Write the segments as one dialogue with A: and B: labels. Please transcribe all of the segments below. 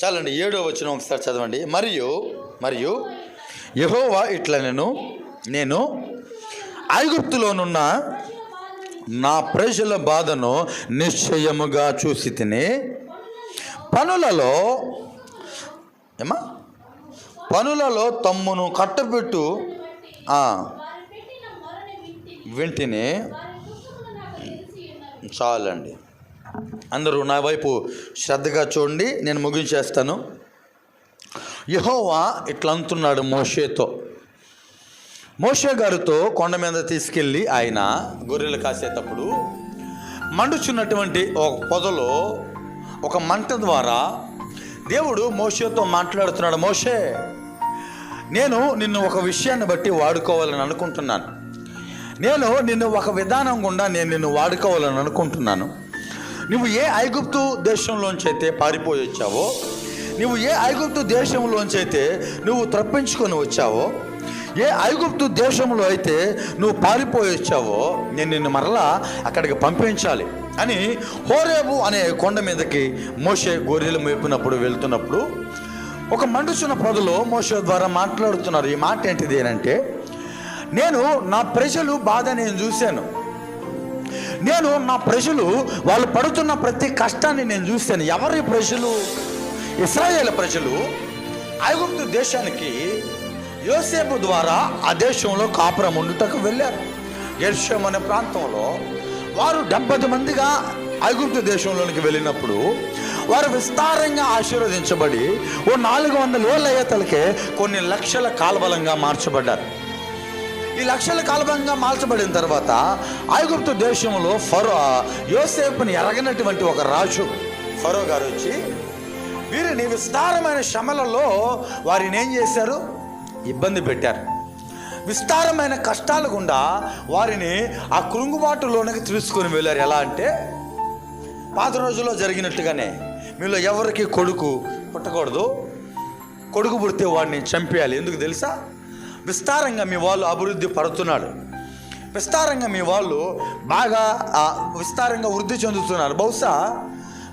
A: చాలండి, 7వ వచనం ఒకసారి చదవండి. మరియు యెహోవా ఇట్లా నేను ఐగుప్తులోనున్న నా ప్రజల బాధను నిశ్చయముగా చూసి తిని పనులలో తమ్మును కట్టబెట్టు వింటిని. చాలండి, అందరూ నా వైపు శ్రద్ధగా చూడండి, నేను ముగించేస్తాను. యెహోవా ఇట్లా అంటున్నాడు మోషే గారితో కొండ మీద తీసుకెళ్ళి ఆయన గొర్రెలు కాసేటప్పుడు మండుచున్నటువంటి ఒక పొదలో ఒక మంట ద్వారా దేవుడు మోషేతో మాట్లాడుతున్నాడు. మోషే, నేను నిన్ను ఒక విషయాన్ని బట్టి వాడుకోవాలని అనుకుంటున్నాను. నేను నిన్ను ఒక విధానం గుండా నిన్ను వాడుకోవాలని అనుకుంటున్నాను. నువ్వు ఏ ఐగుప్తు దేశంలోంచి అయితే పారిపోయి వచ్చావో, నువ్వు ఏ ఐగుప్తు దేశంలోంచి అయితే నువ్వు తప్పించుకొని వచ్చావో, ఏ ఐగుప్తు దేశంలో అయితే నువ్వు పారిపోయి వచ్చావో, నేను నిన్ను మరలా అక్కడికి పంపించాలి అని హోరేబు అనే కొండ మీదకి మోషే గొర్రెలు మేపినప్పుడు వెళ్తున్నప్పుడు ఒక మండుచున్న పొదలో మోషే ద్వారా మాట్లాడుతున్నారు. ఈ మాట ఏంటిది అంటే, నేను నా ప్రజలు బాధ నేను చూశాను, నేను నా ప్రజలు వాళ్ళు పడుతున్న ప్రతి కష్టాన్ని నేను చూశాను. ఎవరి ప్రజలు? ఇశ్రాయేలు ప్రజలు ఐగుప్తు దేశానికి యోసేపు ద్వారా ఆ దేశంలో కాపురం ఉండుటకు వెళ్ళారు. గెర్షోము అనే ప్రాంతంలో వారు 70 మందిగా ఐగుప్తు దేశంలోనికి వెళ్ళినప్పుడు వారు విస్తారంగా ఆశీర్వదించబడి 400 ఏళ్ళ అయ్యేతలకే కొన్ని లక్షల కాల్బలంగా మార్చబడ్డారు. ఈ లక్షల కాల్బలంగా మార్చబడిన తర్వాత ఐగుప్తు దేశంలో యోసేపుని ఎరగనటువంటి ఒక రాజు ఫరో గారు వచ్చి వీరిని విస్తారమైన శ్రమలలో వారిని ఏం చేశారు? ఇబ్బంది పెట్టారు. విస్తారమైన కష్టాల గుండా వారిని ఆ కృంగుబాటులోనికి తీసుకొని వెళ్ళారు. ఎలా అంటే, పాత రోజుల్లో జరిగినట్టుగానే మీలో ఎవరికి కొడుకు పుట్టకూడదు, కొడుకు పుడితే వాడిని చంపేయాలి. ఎందుకు తెలుసా? విస్తారంగా మీ వాళ్ళు అభివృద్ధి పడుతున్నాడు, విస్తారంగా మీ వాళ్ళు బాగా విస్తారంగా వృద్ధి చెందుతున్నారు. బహుశా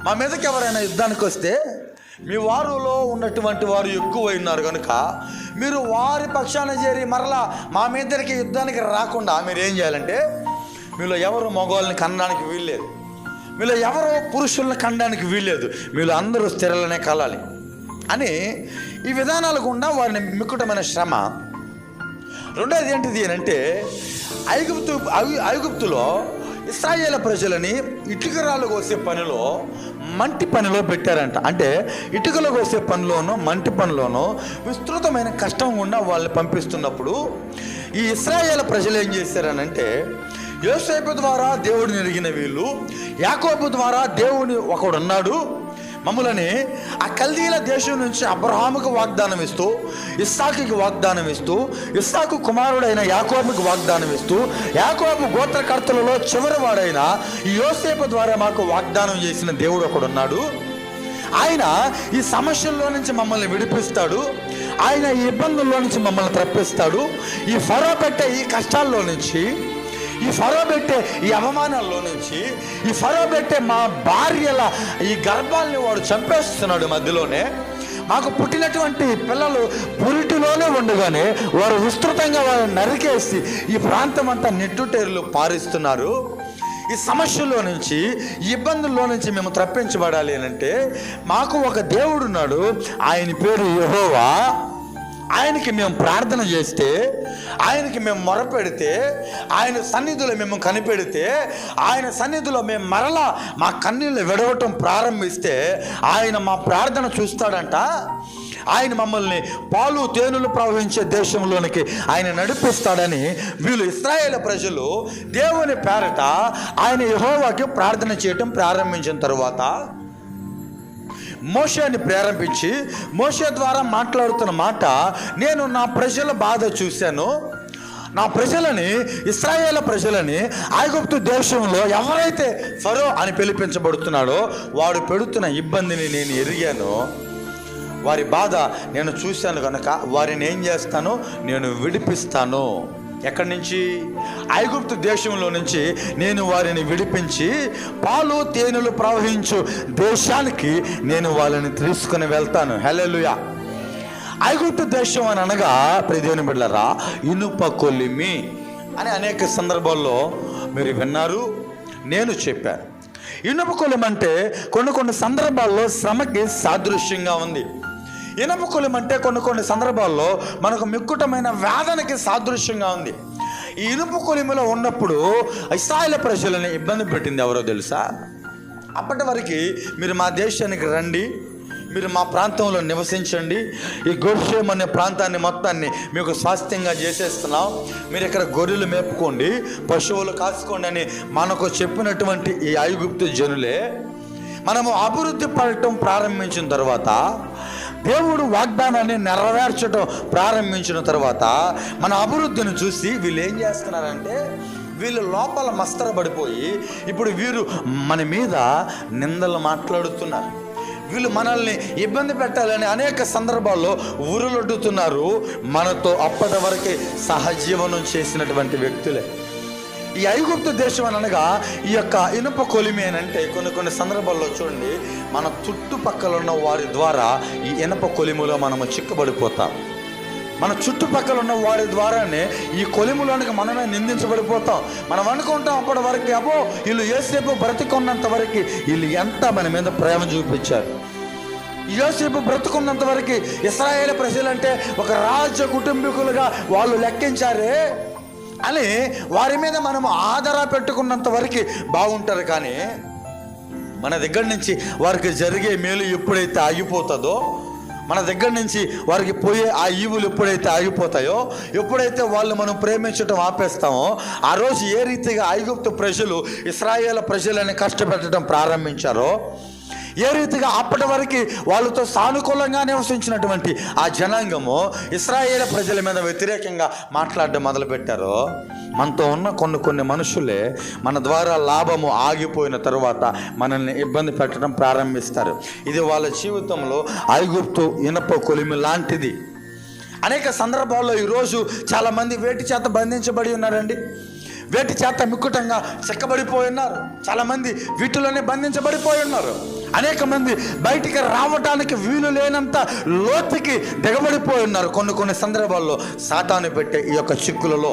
A: మా మీదకి ఎవరైనా యుద్ధానికి వస్తే మీ వారిలో ఉన్నటువంటి వారు ఎక్కువైనారు కనుక మీరు వారి పక్షాన చేరి మరలా మా మీదకి యుద్ధానికి రాకుండా మీరు ఏం చేయాలంటే, మీలో ఎవరు మగవాళ్ళని కనడానికి వీల్లేదు, మీలో ఎవరు పురుషులను కనడానికి వీల్లేదు, మీలో అందరూ స్థిరలనే కలాలి అని ఈ విధానాల గుండా వారిని మిక్కుటమైన శ్రమ. రెండోది ఏంటిది అని అంటే, ఐగుప్తులో ఇశ్రాయేలు ప్రజలని ఇటుకరాలు కోసే పనిలో మంటి పనిలో పెట్టారంట. అంటే ఇటుకలు కోసే పనిలోనూ మంటి పనిలోనూ విస్తృతమైన కష్టం గుండా వాళ్ళని పంపిస్తున్నప్పుడు ఈ ఇశ్రాయేలు ప్రజలు ఏం చేశారనంటే, యోసేపు ద్వారా దేవుడిని ఎరిగిన వీళ్ళు, యాకోబు ద్వారా దేవుని ఒకడున్నాడు మమ్ములని ఆ కల్దీల దేశం నుంచి అబ్రహాముకు వాగ్దానం ఇస్తూ, ఇస్సాకుకి వాగ్దానం ఇస్తూ, ఇస్సాకు కుమారుడైన యాకోబుకి వాగ్దానం ఇస్తూ, యాకోబు గోత్రకర్తలలో చివరి వాడైన యోసేపు ద్వారా మాకు వాగ్దానం చేసిన దేవుడు ఒకడున్నాడు. ఆయన ఈ సమస్యల్లో నుంచి మమ్మల్ని విడిపిస్తాడు, ఆయన ఈ ఇబ్బందుల్లో నుంచి మమ్మల్ని తప్పిస్తాడు, ఈ ఫరో పెట్టే ఈ కష్టాల్లో నుంచి, ఈ ఫరో పెట్టే ఈ అవమానాల్లో నుంచి, ఈ ఫరో పెట్టే మా భార్యల ఈ గర్భాలని వాడు చంపేస్తున్నాడు. మధ్యలోనే మాకు పుట్టినటువంటి పిల్లలు పురిటిలోనే ఉండగానే వారు విస్తృతంగా వారిని నరికేసి ఈ ప్రాంతం అంతా నిట్టుటేరులు పారిస్తున్నారు. ఈ సమస్యల్లో నుంచి, ఈ ఇబ్బందుల్లో నుంచి మేము తప్పించబడాలి అంటే మాకు ఒక దేవుడు ఉన్నాడు, ఆయన పేరు యెహోవా. ఆయనకి మేము ప్రార్థన చేస్తే, ఆయనకి మేము మొరపెడితే, ఆయన సన్నిధిలో మేము కనిపెడితే, ఆయన సన్నిధిలో మేము మరలా మా కన్నీళ్ళు విడవటం ప్రారంభిస్తే ఆయన మా ప్రార్థన చూస్తాడంట. ఆయన మమ్మల్ని పాలు తేనెలు ప్రవహించే దేశంలోనికి ఆయన నడిపిస్తాడని వీళ్ళు ఇశ్రాయేలు ప్రజలు దేవుని పేరట ఆయన యెహోవాకి ప్రార్థన చేయటం ప్రారంభించిన తరువాత మోషేని ప్రేరేపించి మోషే ద్వారా మాట్లాడుతున్న మాట, నేను నా ప్రజల బాధ చూశాను, నా ప్రజలని, ఇశ్రాయేలు ప్రజలని ఐగుప్తు దేశంలో ఎవరైతే ఫరో అని పిలిపించబడుతున్నాడో వాడు పెడుతున్న ఇబ్బందిని నేను ఎరిగాను, వారి బాధ నేను చూశాను కనుక వారిని ఏం చేస్తాను, నేను విడిపిస్తాను. ఎక్కడి నుంచి? ఐగుప్తు దేశంలో నుంచి నేను వారిని విడిపించి పాలు తేనెలు ప్రవహించు దేశానికి నేను వాళ్ళని తీసుకుని వెళ్తాను. హల్లెలూయా. ఐగుప్తు దేశం అని అనగా ప్రియదేవుని బిడ్డలారా, ఇనుప కొలిమి అని అనేక సందర్భాల్లో మీరు విన్నారు, నేను చెప్పాను. ఇనుప కొలిమి అంటే కొన్ని సందర్భాల్లో శ్రమకి సాదృశ్యంగా ఉంది. ఇనుప కొలిమి అంటే కొన్ని సందర్భాల్లో మనకు మిక్కుటమైన వేదనకి సాదృశ్యంగా ఉంది. ఈ ఇనుప కొలిమిలో ఉన్నప్పుడు ఇశ్రాయేలు ప్రజలని ఇబ్బంది పెట్టింది ఎవరో తెలుసా? అప్పటి వరకు మీరు మా దేశానికి రండి, మీరు మా ప్రాంతంలో నివసించండి, ఈ గోషేమ్ అనే ప్రాంతాన్ని మొత్తాన్ని మీకు స్వాస్థ్యంగా చేసేస్తున్నాం, మీరు ఇక్కడ గొర్రెలు మేపుకోండి, పశువులు కాసుకోండి అని మనకు చెప్పినటువంటి ఈ ఐగుప్తు జనులే మనము అభివృద్ధి పడటం ప్రారంభించిన తర్వాత, దేవుడు వాగ్దానాన్ని నెరవేర్చడం ప్రారంభించిన తర్వాత మన అభివృద్ధిని చూసి వీళ్ళు ఏం చేస్తున్నారంటే, వీళ్ళు లోపల మస్తరపడిపోయి ఇప్పుడు వీరు మన మీద నిందలు మాట్లాడుతున్నారు, వీళ్ళు మనల్ని ఇబ్బంది పెట్టాలని అనేక సందర్భాల్లో ఉరులొడ్డుతున్నారు. మనతో అప్పటి వరకే సహజీవనం చేసినటువంటి వ్యక్తులే. ఈ ఐగుప్తు దేశం అని అనగా ఈ యొక్క ఇనుప కొలిమి అని అంటే కొన్ని సందర్భాల్లో చూడండి, మన చుట్టుపక్కల ఉన్న వారి ద్వారా ఈ ఇనుప కొలిమిలో మనము చిక్కబడిపోతాం. మన చుట్టుపక్కల ఉన్న వారి ద్వారానే ఈ కొలిములోనికి మనమే నిందించబడిపోతాం. మనం అనుకుంటాం అప్పటి వరకు, అబ్బో వీళ్ళు యోసేపు బ్రతికున్నంత వరకు వీళ్ళు ఎంత మన మీద ప్రేమ చూపించారు, యోసేపు బ్రతుకున్నంత వరకు ఇశ్రాయేలు ప్రజలంటే ఒక రాజ కుటుంబీకులుగా వాళ్ళు లెక్కించారే అని వారి మీద మనము ఆధార పెట్టుకున్నంత వరకు బాగుంటారు. కానీ మన దగ్గర నుంచి వారికి జరిగే మేలు ఎప్పుడైతే ఆగిపోతుందో, మన దగ్గర నుంచి వారికి పోయే ఆ ఈవులు ఎప్పుడైతే ఆగిపోతాయో, ఎప్పుడైతే వాళ్ళు మనం ప్రేమించడం ఆపేస్తామో, ఆ రోజు ఏ రీతిగా ఐగుప్తు ప్రజలు ఇశ్రాయేలు ప్రజలని కష్టపెట్టడం ప్రారంభించారో, ఏ రీతిగా అప్పటి వరకు వాళ్ళతో సానుకూలంగా నివసించినటువంటి ఆ జనాంగము ఇశ్రాయేలు ప్రజల మీద వ్యతిరేకంగా మాట్లాడడం మొదలుపెట్టారో, మనతో ఉన్న కొన్ని మనుషులే మన ద్వారా లాభము ఆగిపోయిన తరువాత మనల్ని ఇబ్బంది పెట్టడం ప్రారంభిస్తారు. ఇది వాళ్ళ జీవితంలో ఐగుప్తు ఇనప కొలిమి లాంటిది. అనేక సందర్భాల్లో ఈరోజు చాలామంది వేటి చేత బంధించబడి ఉన్నారండి, వేటి చేత మిక్కుటంగా చెక్కబడిపోయి ఉన్నారు, చాలామంది వీటిలోనే బంధించబడిపోయి ఉన్నారు. అనేక మంది బయటికి రావటానికి వీలు లేనంత లోతుకి దిగబడిపోయి ఉన్నారు. కొన్ని సందర్భాల్లో సాతాను పెట్టే ఈ యొక్క చిక్కులలో,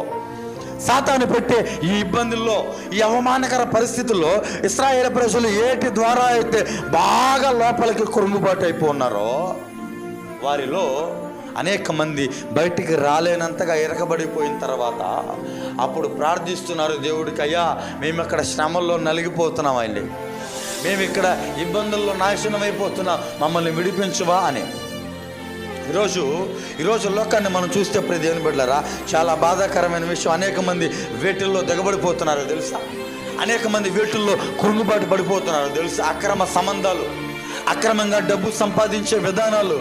A: సాతాను పెట్టే ఈ ఇబ్బందుల్లో, ఈ అవమానకర పరిస్థితుల్లో ఇశ్రాయేలు ప్రజలు ఏటి ద్వారా అయితే బాగా లోపలికి కురుంగుబాటు అయిపోన్నారో, వారిలో అనేక మంది బయటికి రాలేనంతగా ఇరకబడిపోయిన తర్వాత అప్పుడు ప్రార్థిస్తున్నారు దేవుడికి, అయ్యా మేము ఇక్కడ శ్రమల్లో నలిగిపోతున్నాం అండి, మేము ఇక్కడ ఇబ్బందుల్లో నాశనం అయిపోతున్నాం, మమ్మల్ని విడిపించువా అని. ఈరోజు లోకాన్ని మనం చూస్తే ప్రతి దేవుని బిడ్డలారా, చాలా బాధాకరమైన విషయం, అనేక మంది వేటిల్లో దిగబడిపోతున్నారు తెలుసా, అనేక మంది వేటుల్లో కురుంగుబాటు పడిపోతున్నారు తెలుసా. అక్రమ సంబంధాలు, అక్రమంగా డబ్బు సంపాదించే విధానాలు,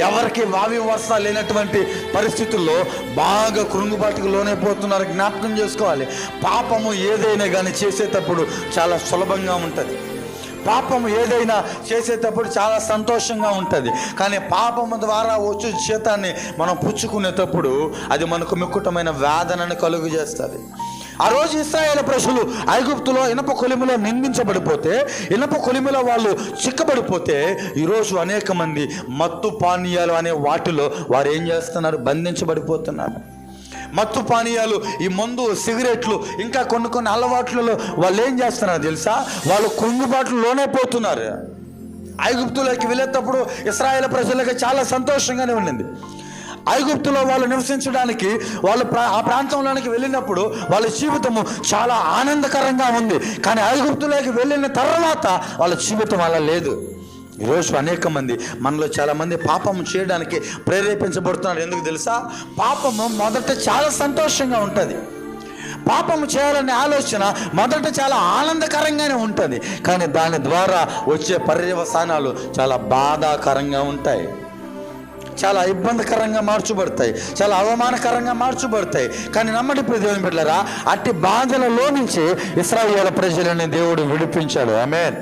A: ఎవరికి వావి వరుస లేనటువంటి పరిస్థితుల్లో బాగా కురుంగుబాటుకు లోనైపోతున్నారు. జ్ఞాపకం చేసుకోవాలి, పాపము ఏదైనా కానీ చేసేటప్పుడు చాలా సులభంగా ఉంటుంది, పాపము ఏదైనా చేసేటప్పుడు చాలా సంతోషంగా ఉంటుంది. కానీ పాపము ద్వారా వచ్చే జీతాన్ని మనం పుచ్చుకునేటప్పుడు అది మనకు మిక్కుటమైన వేదనను కలుగు చేస్తుంది. ఆ రోజు ఇశ్రాయేలు ప్రజలు ఐగుప్తులో ఇనప కొలిమిలో నిందించబడిపోతే, ఇనప కొలిమిలో వాళ్ళు చిక్కబడిపోతే, ఈరోజు అనేక మంది మత్తు పానీయాలు అనే వాటిలో వారు ఏం చేస్తున్నారు, బంధించబడిపోతున్నారు. మత్తు పానీయాలు, ఈ మందు, సిగరెట్లు, ఇంకా కొన్ని అలవాట్లలో వాళ్ళు ఏం చేస్తున్నారు తెలుసా, వాళ్ళు కుంగుబాట్లు లోనైపోతున్నారు. ఐగుప్తులోకి వెళ్ళేటప్పుడు ఇశ్రాయేలు ప్రజలకు చాలా సంతోషంగానే ఉండింది. ఐగుప్తులో వాళ్ళు నివసించడానికి వాళ్ళు ఆ ప్రాంతంలోనికి వెళ్ళినప్పుడు వాళ్ళ జీవితము చాలా ఆనందకరంగా ఉంది. కానీ ఐగుప్తులోకి వెళ్ళిన తర్వాత వాళ్ళ జీవితం అలా లేదు. ఈరోజు అనేక మంది, మనలో చాలామంది పాపము చేయడానికి ప్రేరేపించబడుతున్నారు. ఎందుకు తెలుసా, పాపము మొదట చాలా సంతోషంగా ఉంటుంది, పాపము చేయాలనే ఆలోచన మొదట చాలా ఆనందకరంగానే ఉంటుంది. కానీ దాని ద్వారా వచ్చే పర్యవసానాలు చాలా బాధాకరంగా ఉంటాయి, చాలా ఇబ్బందికరంగా మార్చబడతాయి, చాలా అవమానకరంగా మార్చబడతాయి. కానీ నమ్మటి దేవుని బిడ్డలారా, అట్టి బాధలలో నుంచి ఇశ్రాయేలు ప్రజలని దేవుడు విడిపించాడు. ఆమేన్.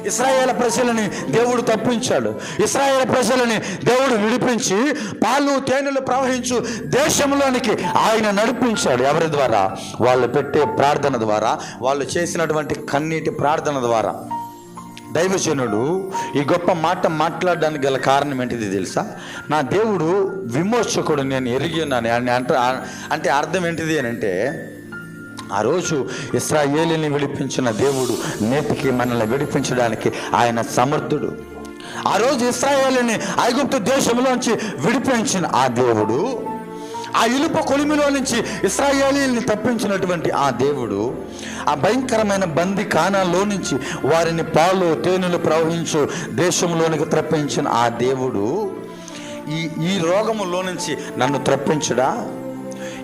A: ఇశ్రాయేలు ప్రజలని దేవుడు తప్పించాడు. ఇశ్రాయేలు ప్రజలని దేవుడు విడిపించి పాలు తేనెలు ప్రవహించు దేశంలోనికి ఆయన నడిపించాడు. ఎవరి ద్వారా? వాళ్ళు పెట్టే ప్రార్థన ద్వారా, వాళ్ళు చేసినటువంటి కన్నీటి ప్రార్థన ద్వారా. దైవజనుడు ఈ గొప్ప మాట మాట్లాడడానికి గల కారణం ఏంటిది తెలుసా? నా దేవుడు విమోచకుడు, నేను ఎరిగి ఉన్నాను అంటే అర్థం ఏంటిది అని అంటే, ఆ రోజు ఇశ్రాయేలుని విడిపించిన దేవుడు నేటికి మనల్ని విడిపించడానికి ఆయన సమర్థుడు. ఆ రోజు ఇశ్రాయేలుని ఐగుప్తు దేశంలోంచి విడిపించిన ఆ దేవుడు, ఆ ఇనుప కొలిమిలో నుంచి ఇశ్రాయేలీల్ని తప్పించినటువంటి ఆ దేవుడు, ఆ భయంకరమైన బందీ కానాల్లో నుంచి వారిని పాలు తేనెలు ప్రవహించు దేశంలోనికి తప్పించిన ఆ దేవుడు ఈ రోగములో నుంచి నన్ను తప్పించడా?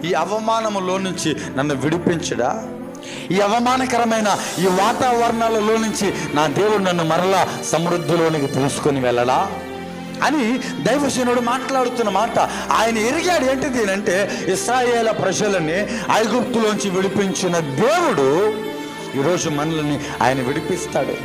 A: ఈ అవమానములో నుంచి నన్ను విడిపించడా? ఈ అవమానకరమైన ఈ వాతావరణాలలో నుంచి నా దేవుడు నన్ను మరలా సమృద్ధిలోనికి తీసుకొని వెళ్ళడా అని దైవజనుడు మాట్లాడుతున్న మాట. ఆయన ఎరిగాడు ఏంటిది అంటే, ఇశ్రాయేలు ప్రజలని ఐగుప్తులోంచి విడిపించిన దేవుడు ఈరోజు మనల్ని ఆయన విడిపిస్తాడు,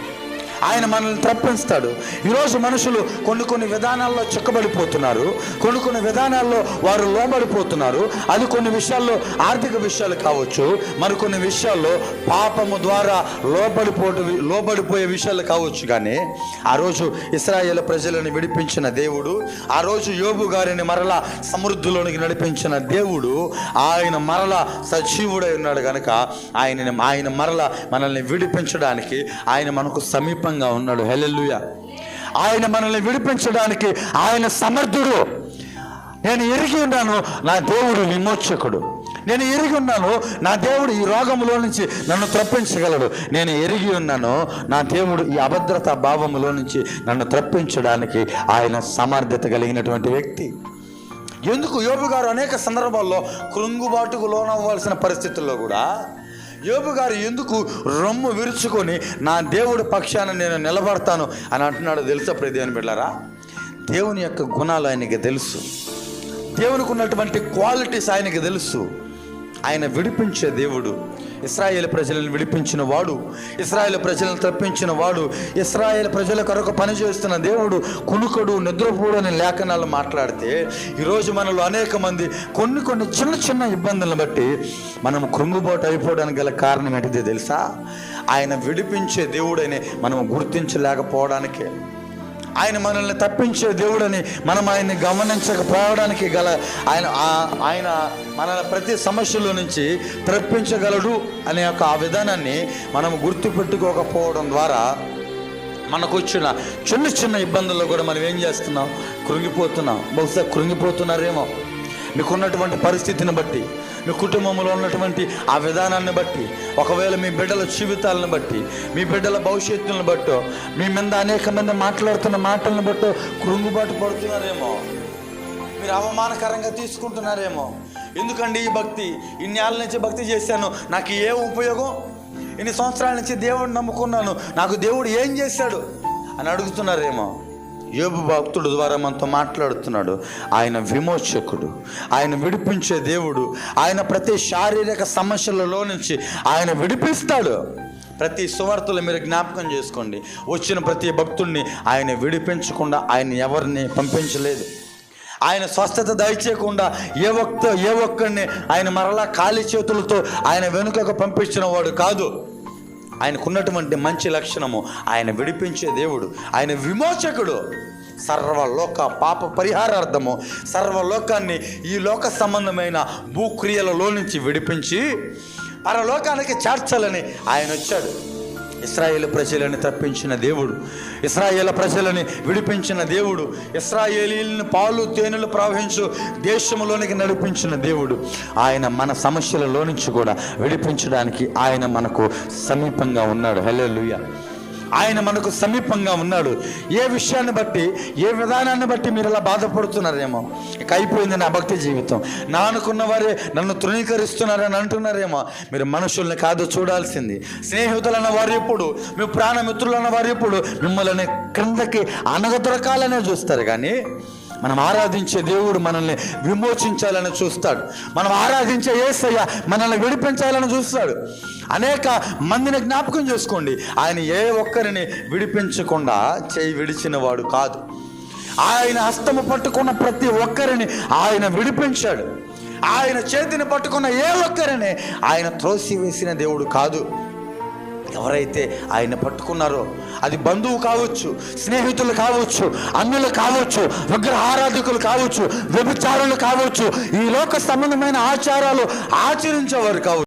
A: ఆయన మనల్ని తప్పిస్తాడు. ఈరోజు మనుషులు కొన్ని విధానాల్లో చిక్కబడిపోతున్నారు, కొన్ని విధానాల్లో వారు లోబడిపోతున్నారు. అది కొన్ని విషయాల్లో ఆర్థిక విషయాలు కావచ్చు, మరికొన్ని విషయాల్లో పాపము ద్వారా లోబడిపోయే విషయాలు కావచ్చు. కానీ ఆ రోజు ఇశ్రాయేలు ప్రజలను విడిపించిన దేవుడు, ఆ రోజు యోబు గారిని మరలా సమృద్ధిలోనికి నడిపించిన దేవుడు, ఆయన మరలా సజీవుడై ఉన్నాడు కనుక ఆయన మరలా మనల్ని విడిపించడానికి ఆయన మనకు సమీపంగా ఉన్నాడు. హల్లెలూయా. ఆయన మనల్ని విడిపించడానికి ఆయన సమర్థుడు. నేను ఎరిగి ఉన్నాను నా దేవుడు విమోచకుడు. నేను ఎరిగి ఉన్నాను నా దేవుడు ఈ రోగములో నుంచి నన్ను తప్పించగలడు. నేను ఎరిగి ఉన్నాను నా దేవుడు ఈ అభద్రతా భావములో నుంచి నన్ను తప్పించడానికి ఆయన సమర్థత కలిగినటువంటి వ్యక్తి. ఎందుకు యోబు గారు అనేక సందర్భాల్లో కృంగుబాటుకు లోనవ్వాల్సిన పరిస్థితుల్లో కూడా యోబు గారు ఎందుకు రొమ్ము విరుచుకొని నా దేవుడి పక్షాన నేను నిలబడతాను అని అంటున్నాడు తెలుసా? దేవుని బిడ్డలారా, దేవుని యొక్క గుణాలు ఆయనకి తెలుసు, దేవునికి ఉన్నటువంటి క్వాలిటీస్ ఆయనకి తెలుసు. ఆయన విడిపించే దేవుడు, ఇశ్రాయేలు ప్రజలను విడిపించిన వాడు, ఇశ్రాయేలు ప్రజలను తప్పించిన వాడు, ఇశ్రాయేలు ప్రజల కొరకు పనిచేస్తున్న దేవుడు. కునుకడు నిద్రపోడు అని లేఖనాలు మాట్లాడితే ఈరోజు మనలో అనేక మంది కొన్ని చిన్న ఇబ్బందులను బట్టి మనం కృంగుబాటు అయిపోవడానికి గల కారణం ఏంటిది తెలుసా? ఆయన విడిపించే దేవుడని మనం గుర్తించలేకపోవడానికే, ఆయన మనల్ని తప్పించే దేవుడని మనం ఆయన్ని గమనించకపోవడానికి గల ఆయన మనల్ని ప్రతి సమస్యలో నుంచి తప్పించగలడు అనే ఒక ఆ విధానాన్ని మనం గుర్తుపెట్టుకోకపోవడం ద్వారా మనకు వచ్చిన చిన్న ఇబ్బందుల్లో కూడా మనం ఏం చేస్తున్నాం? కృంగిపోతున్నాం. బహుశా కృంగిపోతున్నారేమో మీకున్నటువంటి పరిస్థితిని బట్టి, మీ కుటుంబంలో ఉన్నటువంటి ఆ విధానాన్ని బట్టి, ఒకవేళ మీ బిడ్డల జీవితాలను బట్టి, మీ బిడ్డల భవిష్యత్తులను బట్టో, మీ మీద అనేక మంది మాట్లాడుతున్న మాటలను బట్టో కృంగుబాటు పడుతున్నారేమో, మీరు అవమానకరంగా తీసుకుంటున్నారేమో. ఎందుకండి ఈ భక్తి? ఇన్నేళ్ళ నుంచి భక్తి చేశాను, నాకు ఏం ఉపయోగం? ఇన్ని సంవత్సరాల నుంచి దేవుడిని నమ్ముకున్నాను, నాకు దేవుడు ఏం చేశాడు అని అడుగుతున్నారేమో. యోబు భక్తుడు ద్వారా మనతో మాట్లాడుతున్నాడు. ఆయన విమోచకుడు, ఆయన విడిపించే దేవుడు. ఆయన ప్రతి శారీరక సమస్యలలో నుంచి ఆయన విడిపిస్తాడు. ప్రతి సువార్తలు మీరు జ్ఞాపకం చేసుకోండి, వచ్చిన ప్రతి భక్తుడిని ఆయన విడిపించకుండా ఆయన ఎవరిని పంపించలేదు. ఆయన స్వస్థత దయచేయకుండా ఏ ఒక్కడిని ఆయన మరలా ఖాళీ చేతులతో ఆయన వెనుకకు పంపించిన వాడు కాదు. ఆయనకున్నటువంటి మంచి లక్షణము, ఆయన విడిపించే దేవుడు, ఆయన విమోచకుడు. సర్వలోక పాప పరిహారార్థము సర్వలోకాన్ని ఈ లోక సంబంధమైన భూక్రియలలో నుంచి విడిపించి పరలోకానికి చేర్చాలని ఆయన వచ్చాడు. ఇశ్రాయేలు ప్రజలని తప్పించిన దేవుడు, ఇశ్రాయేలు ప్రజలని విడిపించిన దేవుడు, ఇశ్రాయేలీలను పాలు తేనెలు ప్రవహించు దేశంలోనికి నడిపించిన దేవుడు. ఆయన మన సమస్యలలో నుంచి కూడా విడిపించడానికి ఆయన మనకు సమీపంగా ఉన్నాడు. హల్లెలూయా. ఆయన మనకు సమీపంగా ఉన్నాడు. ఏ విషయాన్ని బట్టి, ఏ విధానాన్ని బట్టి మీరు ఇలా బాధపడుతున్నారేమో, ఇక అయిపోయింది నా భక్తి జీవితం, నా అనుకున్న వారే నన్ను తృణీకరిస్తున్నారని అంటున్నారేమో. మీరు మనుషుల్ని కాదు చూడాల్సింది, స్నేహితులు అన్న వారు ఎప్పుడు, మీ ప్రాణమిత్రులు అన్న వారు ఎప్పుడు మిమ్మల్ని క్రిందకి అనగదొరకాలనే చూస్తారు. కానీ మనం ఆరాధించే దేవుడు మనల్ని విమోచించాలని చూస్తాడు. మనం ఆరాధించే యేసయ్య మనల్ని విడిపించాలని చూస్తాడు. అనేక మందిని జ్ఞాపకం చేసుకోండి, ఆయన ఏ ఒక్కరిని విడిపించకుండా చేయి విడిచిన వాడు కాదు. ఆయన హస్తము పట్టుకున్న ప్రతి ఒక్కరిని ఆయన విడిపించాడు. ఆయన చేతిని పట్టుకున్న ఏ ఒక్కరిని ఆయన త్రోసివేసిన దేవుడు కాదు. ఎవరైతే ఆయన పట్టుకున్నారో, అది బంధువు కావచ్చు, స్నేహితులు కావచ్చు, అన్యులు కావచ్చు, విగ్రహారాధకులు కావచ్చు, వ్యభిచారులు కావచ్చు, ఈ లోక సంబంధమైన ఆచారాలు ఆచరించేవారు కావచ్చు,